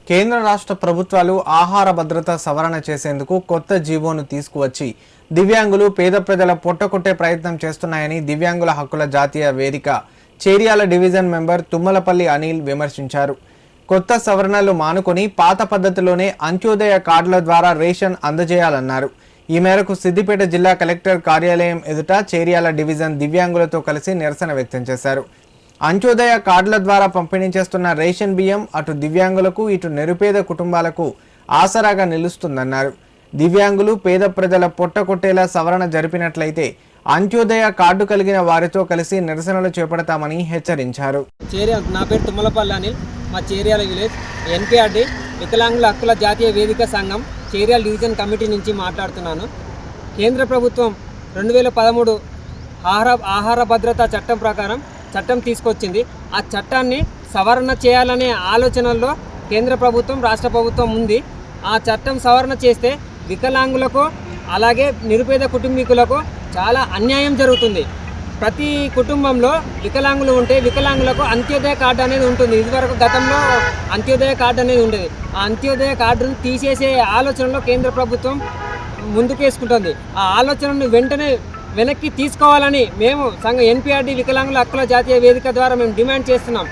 కేంద్ర రాష్ట్ర ప్రభుత్వాలు ఆహార భద్రత సవరణ చేసేందుకు కొత్త జీవోను తీసుకువచ్చి దివ్యాంగులు పేద ప్రజల పొట్టకొట్టే ప్రయత్నం చేస్తున్నాయని దివ్యాంగుల హక్కుల జాతీయ వేదిక చేర్యాల డివిజన్ మెంబర్ తుమ్మలపల్లి అనిల్ విమర్శించారు. కొత్త సవరణలు మానుకొని పాత పద్ధతిలోనే అంత్యోదయ కార్డుల ద్వారా రేషన్ అందజేయాలన్నారు. ఈ మేరకు సిద్దిపేట జిల్లా కలెక్టర్ కార్యాలయం ఎదుట చేర్యాల డివిజన్ దివ్యాంగులతో కలిసి నిరసన వ్యక్తం చేశారు. అంత్యోదయ కార్డుల ద్వారా పంపిణీ చేస్తున్న రేషన్ బియ్యం అటు దివ్యాంగులకు ఇటు నిరుపేద కుటుంబాలకు ఆసరాగా నిలుస్తుందన్నారు. దివ్యాంగులు పేద ప్రజల పొట్టకొట్టేలా సవరణ జరిపినట్లయితే అంత్యోదయ కార్డు కలిగిన వారితో కలిసి నిరసనలు చేపడతామని హెచ్చరించారు. నా పేరు తుమ్మలపల్లి అనిల్, మా చేర్యాల విలేజ్ ఎన్పిఆర్డి వికలాంగుల హక్కుల జాతీయ వేదిక సంఘం చేర్యాల డివిజన్ కమిటీ నుంచి మాట్లాడుతున్నాను. కేంద్ర ప్రభుత్వం 2013 ఆహార భద్రతా చట్టం ప్రకారం చట్టం తీసుకొచ్చింది. ఆ చట్టాన్ని సవరణ చేయాలనే ఆలోచనల్లో కేంద్ర ప్రభుత్వం రాష్ట్ర ప్రభుత్వం ఉంది. ఆ చట్టం సవరణ చేస్తే వికలాంగులకు అలాగే నిరుపేద కుటుంబీకులకు చాలా అన్యాయం జరుగుతుంది. ప్రతి కుటుంబంలో వికలాంగులు ఉంటే వికలాంగులకు అంత్యోదయ కార్డు అనేది ఉంటుంది. ఇదివరకు గతంలో అంత్యోదయ కార్డు అనేది ఉండేది. ఆ అంత్యోదయ కార్డును తీసేసే ఆలోచనలో కేంద్ర ప్రభుత్వం ముందుకేసుకుంటుంది. ఆ ఆలోచనను వెనక్కి తీసుకోవాలని మేము సంఘ ఎన్పిఆర్డి వికలాంగుల హక్కుల జాతీయ వేదిక ద్వారా మేము డిమాండ్ చేస్తున్నాం.